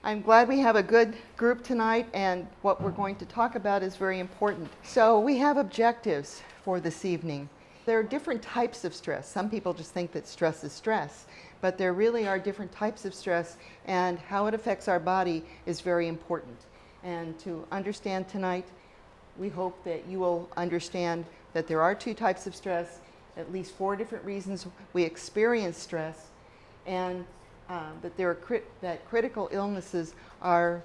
I'm glad we have a good group tonight, and what we're going to talk about is very important. So we have objectives for this evening. There are different types of stress. Some people just think that stress is stress, but there really are different types of stress, and how it affects our body is very important. And to understand tonight, we hope that you will understand that there are two types of stress, at least 4 different reasons we experience stress, and that critical illnesses are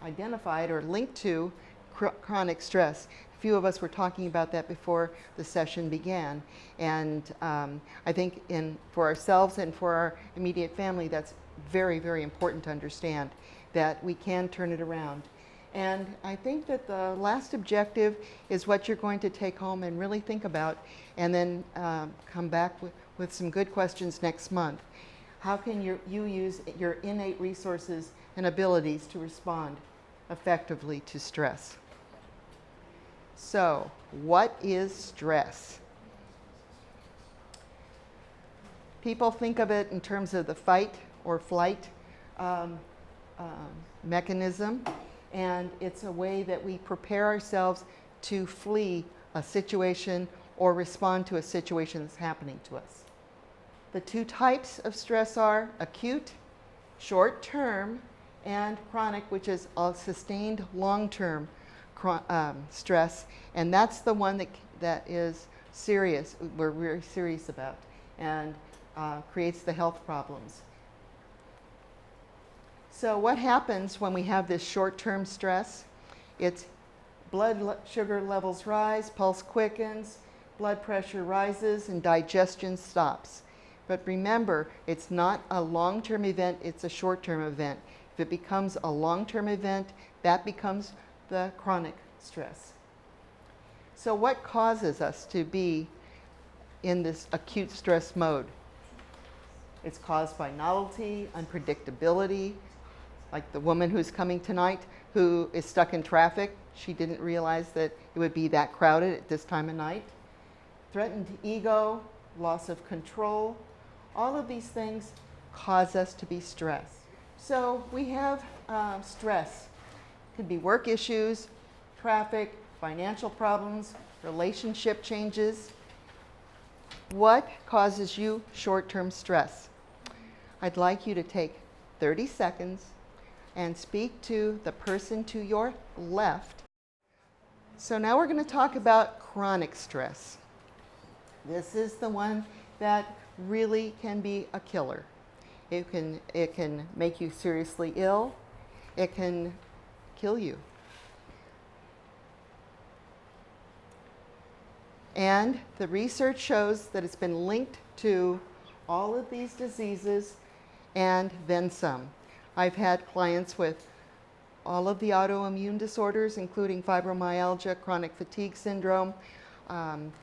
identified or linked to chronic stress. A few of us were talking about that before the session began, and I think for ourselves and for our immediate family, that's very, very important to understand that we can turn it around. And I think that the last objective is what you're going to take home and really think about, and then come back with some good questions next month. How can you use your innate resources and abilities to respond effectively to stress? So, what is stress? People think of it in terms of the fight or flight mechanism, and it's a way that we prepare ourselves to flee a situation or respond to a situation that's happening to us. The 2 types of stress are acute, short-term, and chronic, which is a sustained long-term stress, and that's the one that is serious, we're very serious about, and creates the health problems. So what happens when we have this short-term stress? It's blood sugar levels rise, pulse quickens, blood pressure rises, and digestion stops. But remember, it's not a long-term event, it's a short-term event. If it becomes a long-term event, that becomes the chronic stress. So what causes us to be in this acute stress mode? It's caused by novelty, unpredictability, like the woman who's coming tonight who is stuck in traffic. She didn't realize that it would be that crowded at this time of night. Threatened ego, loss of control. All of these things cause us to be stressed. So we have stress. It could be work issues, traffic, financial problems, relationship changes. What causes you short-term stress? I'd like you to take 30 seconds and speak to the person to your left. So now we're going to talk about chronic stress. This is the one that really can be a killer. It can make you seriously ill. It can kill you. And the research shows that it's been linked to all of these diseases and then some. I've had clients with all of the autoimmune disorders, including fibromyalgia, chronic fatigue syndrome,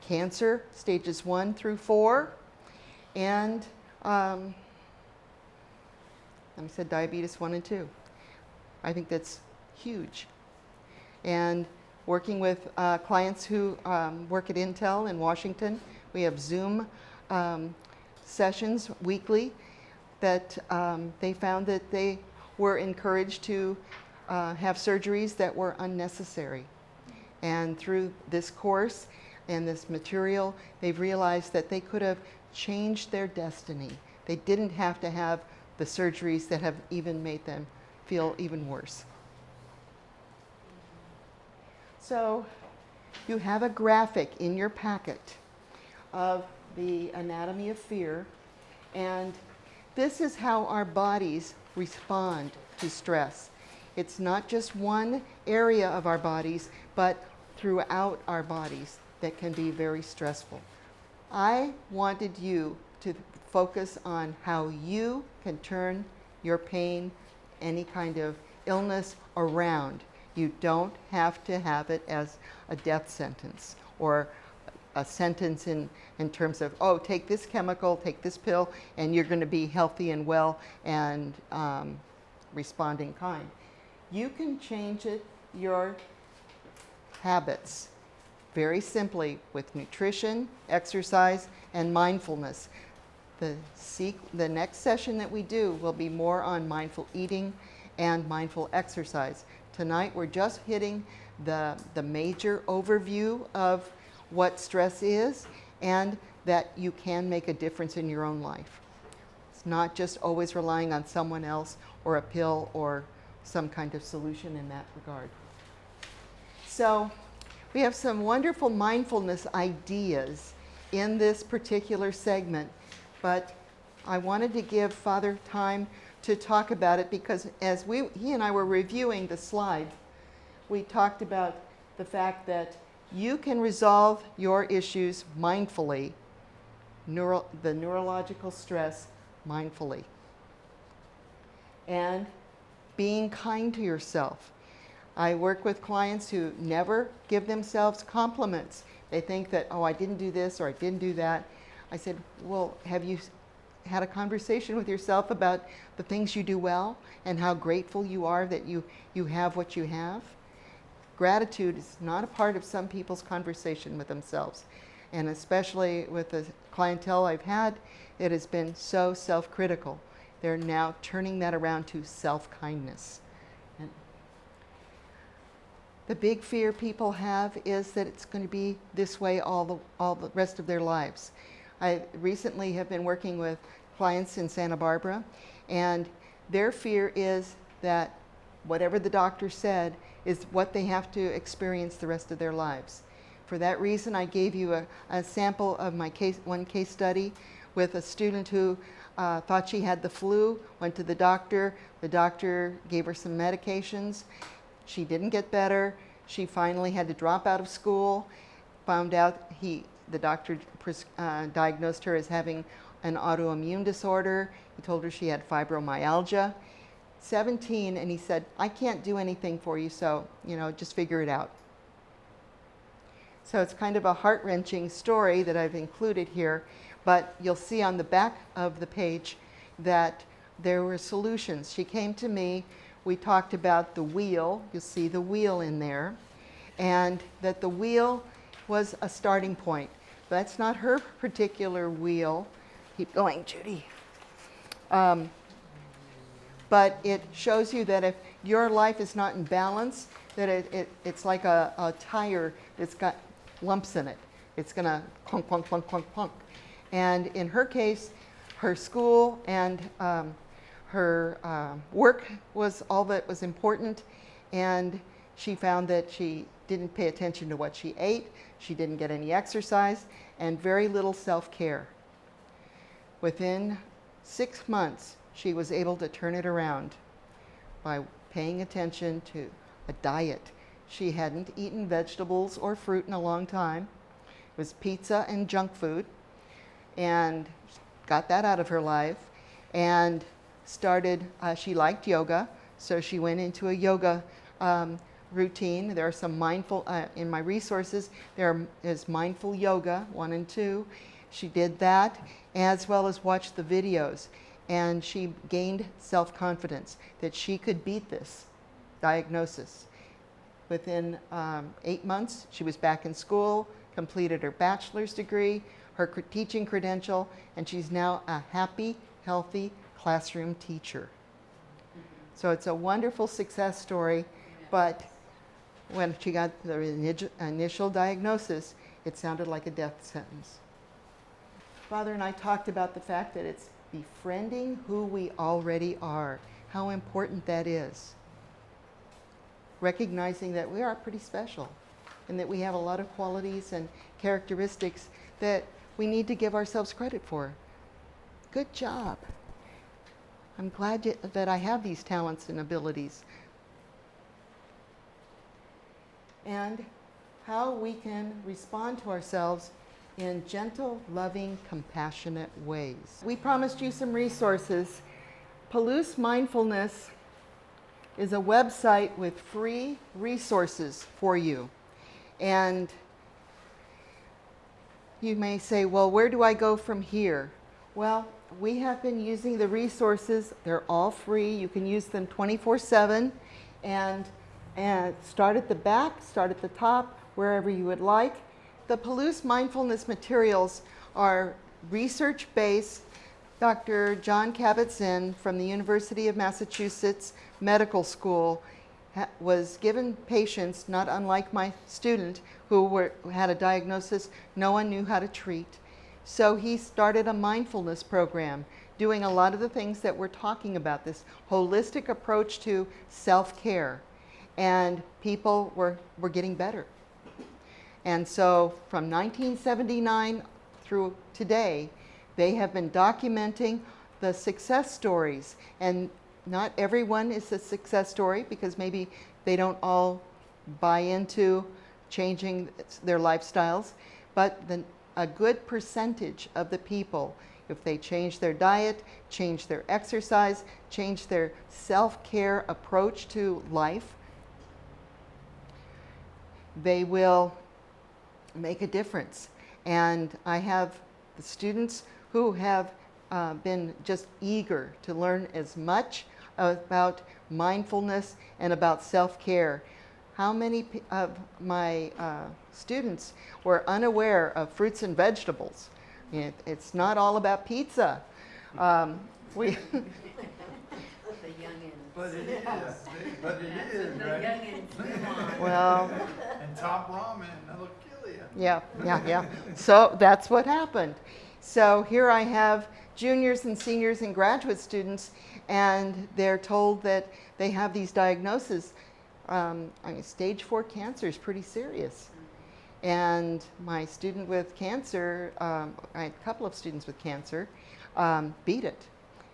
cancer, stages 1 through 4, and I said diabetes 1 and 2. I think that's huge. And working with clients who work at Intel in Washington, we have Zoom sessions weekly that they found that they were encouraged to have surgeries that were unnecessary. And through this course and this material, they've realized that they could have changed their destiny. They didn't have to have the surgeries that have even made them feel even worse. So you have a graphic in your packet of the anatomy of fear, and this is how our bodies respond to stress. It's not just one area of our bodies, but throughout our bodies that can be very stressful. I wanted you to focus on how you can turn your pain, any kind of illness, around. You don't have to have it as a death sentence or a sentence in terms of, oh, take this chemical, take this pill, and you're going to be healthy and well and responding kind. You can change your habits very simply with nutrition, exercise, and mindfulness. The next session that we do will be more on mindful eating and mindful exercise. Tonight we're just hitting the major overview of what stress is and that you can make a difference in your own life. It's not just always relying on someone else or a pill or some kind of solution in that regard. So we have some wonderful mindfulness ideas in this particular segment, but I wanted to give Father time to talk about it because as he and I were reviewing the slides, we talked about the fact that you can resolve your issues mindfully, the neurological stress mindfully, and being kind to yourself. I work with clients who never give themselves compliments. They think that, oh, I didn't do this or I didn't do that. I said, well, have you had a conversation with yourself about the things you do well and how grateful you are that you have what you have? Gratitude is not a part of some people's conversation with themselves. And especially with the clientele I've had, it has been so self-critical. They're now turning that around to self-kindness. And the big fear people have is that it's going to be this way all the rest of their lives. I recently have been working with clients in Santa Barbara, and their fear is that whatever the doctor said is what they have to experience the rest of their lives. For that reason, I gave you a sample of my one case study with a student who thought she had the flu, went to the doctor gave her some medications. She didn't get better. She finally had to drop out of school, found out the doctor diagnosed her as having an autoimmune disorder. He told her she had fibromyalgia. 17, and he said, I can't do anything for you, so, just figure it out. So it's kind of a heart-wrenching story that I've included here, but you'll see on the back of the page that there were solutions. She came to me, we talked about the wheel, you'll see the wheel in there, and that the wheel was a starting point. That's not her particular wheel. Keep going, Judy. But it shows you that if your life is not in balance, that it's like a tire that's got lumps in it. It's going to clunk, clunk, clunk, clunk, clunk. And in her case, her school and her work was all that was important, and she found that she didn't pay attention to what she ate, she didn't get any exercise, and very little self-care. Within 6 months, she was able to turn it around by paying attention to a diet. She hadn't eaten vegetables or fruit in a long time. It was pizza and junk food, and got that out of her life, and started, she liked yoga, so she went into a yoga routine. There are some mindful, in my resources, there is mindful yoga 1 and 2. She did that, as well as watched the videos. And she gained self-confidence that she could beat this diagnosis. Within 8 months, she was back in school, completed her bachelor's degree, her teaching credential, and she's now a happy, healthy classroom teacher. So it's a wonderful success story, but when she got the initial diagnosis, it sounded like a death sentence. Father and I talked about the fact that it's befriending who we already are, how important that is. Recognizing that we are pretty special and that we have a lot of qualities and characteristics that we need to give ourselves credit for. Good job. I'm glad that I have these talents and abilities. And how we can respond to ourselves in gentle, loving, compassionate ways. We promised you some resources. Palouse Mindfulness is a website with free resources for you. And you may say, well, where do I go from here? Well, we have been using the resources. They're all free. You can use them 24/7 and start at the back, start at the top, wherever you would like. The Palouse Mindfulness materials are research-based, Dr. John Kabat-Zinn from the University of Massachusetts Medical School was given patients, not unlike my student, who had a diagnosis no one knew how to treat. So he started a mindfulness program, doing a lot of the things that we're talking about, this holistic approach to self-care. And people were getting better. And so from 1979 through today, they have been documenting the success stories. And not everyone is a success story because maybe they don't all buy into changing their lifestyles, but a good percentage of the people, if they change their diet, change their exercise, change their self-care approach to life, they will make a difference. And I have the students who have been just eager to learn as much about mindfulness and about self-care. How many of my students were unaware of fruits and vegetables? It's not all about pizza. We But it is. But it is, right? well, And top ramen, that'll kill you. yeah. So that's what happened. So here I have juniors and seniors and graduate students, and they're told that they have these diagnoses. Stage 4 cancer is pretty serious. And my student with cancer, I had a couple of students with cancer, beat it.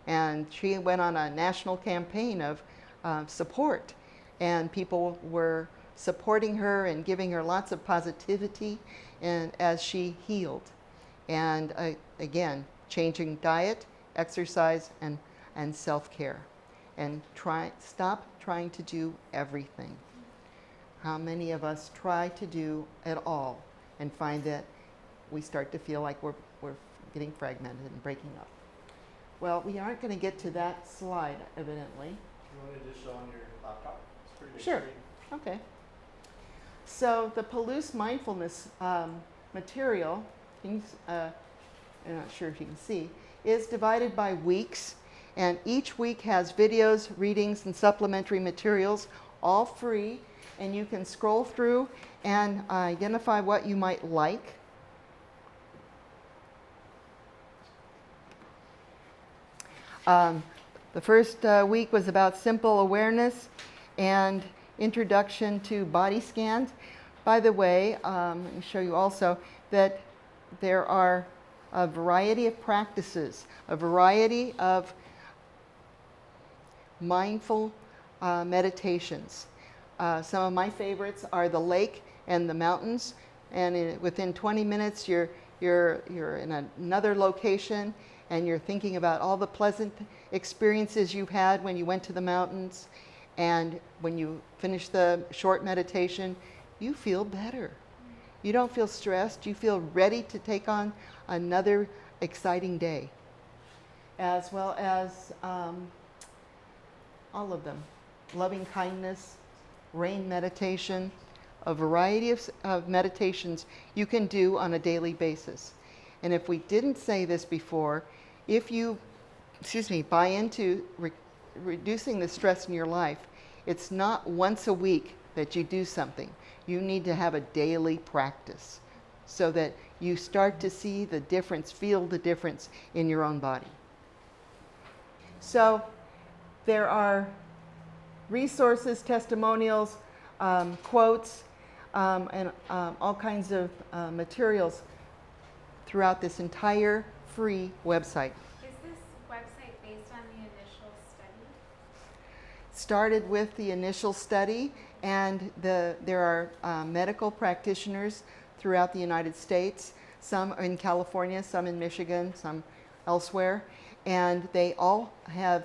And she went on a national campaign of support. And people were supporting her and giving her lots of positivity and as she healed. And again, changing diet, exercise, and self-care. And stop trying to do everything. How many of us try to do it all and find that we start to feel like we're getting fragmented and breaking up? Well, we aren't going to get to that slide, evidently. You want to just show on your laptop? It's pretty big Sure. screen. Okay. So the Palouse mindfulness material, I'm not sure if you can see, is divided by weeks. And each week has videos, readings, and supplementary materials, all free. And you can scroll through and identify what you might like. The first week was about simple awareness and introduction to body scans. By the way, let me show you also that there are a variety of practices, a variety of mindful meditations. Some of my favorites are the lake and the mountains, and within 20 minutes you're in another location and you're thinking about all the pleasant experiences you've had when you went to the mountains, and when you finish the short meditation, you feel better. You don't feel stressed, you feel ready to take on another exciting day, as well as all of them. Loving kindness, rain meditation, a variety of meditations you can do on a daily basis. And if we didn't say this before, if you, buy into reducing the stress in your life, it's not once a week that you do something. You need to have a daily practice so that you start to see the difference, feel the difference in your own body. So there are resources, testimonials, quotes, and all kinds of materials throughout this entire free website. Is this website based on the initial study? Started with the initial study, and there are medical practitioners throughout the United States, some in California, some in Michigan, some elsewhere, and they all have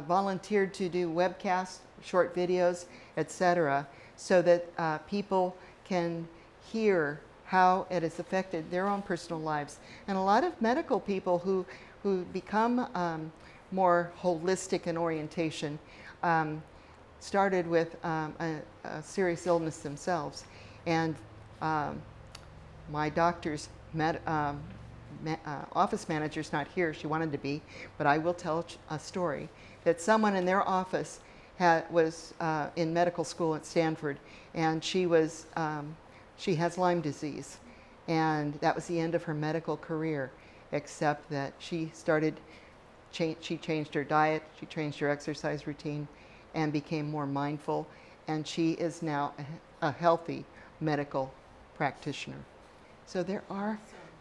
volunteered to do webcasts, short videos, etc., so that people can hear how it has affected their own personal lives. And a lot of medical people who become more holistic in orientation started with a serious illness themselves. And my doctors office manager's not here. She wanted to be, but I will tell a story that someone in their office was in medical school at Stanford, and she has Lyme disease, and that was the end of her medical career, except that she changed her diet, she changed her exercise routine, and became more mindful, and she is now a healthy medical practitioner. So there are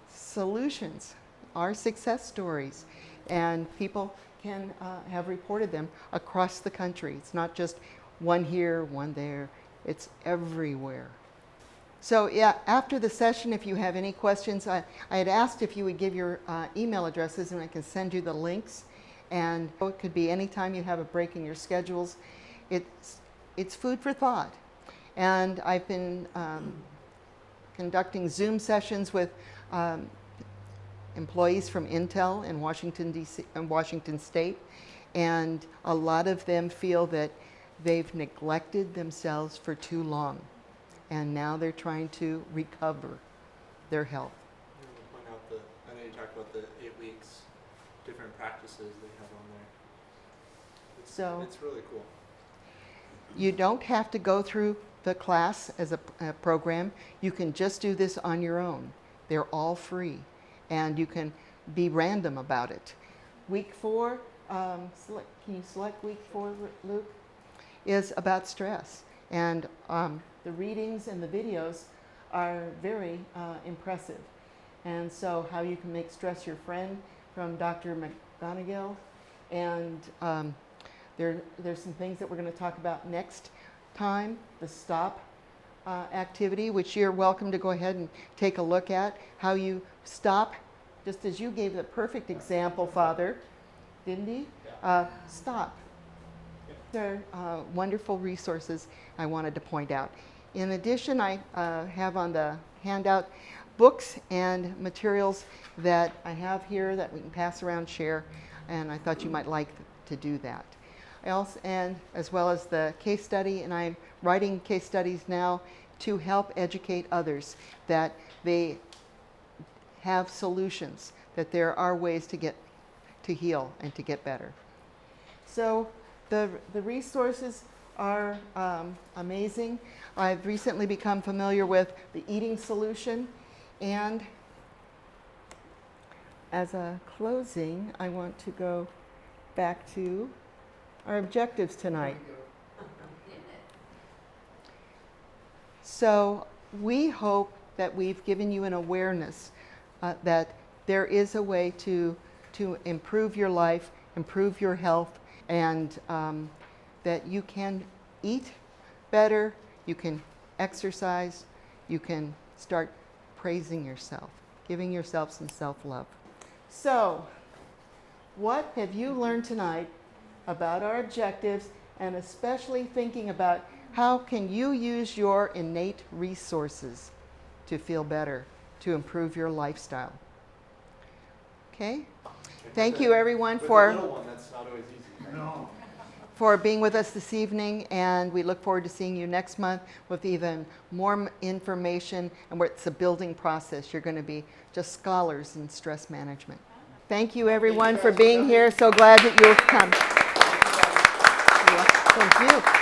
solutions, are success stories, and people can have reported them across the country. It's not just one here, one there, it's everywhere. So yeah, after the session, if you have any questions, I had asked if you would give your email addresses and I can send you the links. And it could be any time you have a break in your schedules. It's food for thought. And I've been conducting Zoom sessions with employees from Intel in Washington, D.C., and Washington State. And a lot of them feel that they've neglected themselves for too long. And now they're trying to recover their health. Point out I know you talked about the 8 weeks, different practices they have on there. It's really cool. You don't have to go through the class as a program. You can just do this on your own. They're all free, and you can be random about it. Week 4, can you select week 4, Luke? Is about stress. And the readings and the videos are very impressive. And so how you can make stress your friend from Dr. McGonigal. And there's some things that we're going to talk about next time. The STOP activity, which you're welcome to go ahead and take a look at. How you stop, just as you gave the perfect example, Father, didn't he? Stop. They're wonderful resources I wanted to point out. In addition, I have on the handout books and materials that I have here that we can pass around, share, and I thought you might like to do that. And as well as the case study, and I'm writing case studies now to help educate others that they have solutions, that there are ways to heal and to get better. So the resources are amazing. I've recently become familiar with the eating solution, and as a closing, I want to go back to our objectives tonight. So we hope that we've given you an awareness that there is a way to improve your life, improve your health, and that you can eat better, you can exercise, you can start praising yourself, giving yourself some self-love. So, what have you learned tonight about our objectives, and especially thinking about how can you use your innate resources to feel better, to improve your lifestyle? Okay? Thank you everyone for being with us this evening, and we look forward to seeing you next month with even more information, and it's a building process. You're going to be just scholars in stress management. Thank you everyone for being here. So glad that you've come. Thank you.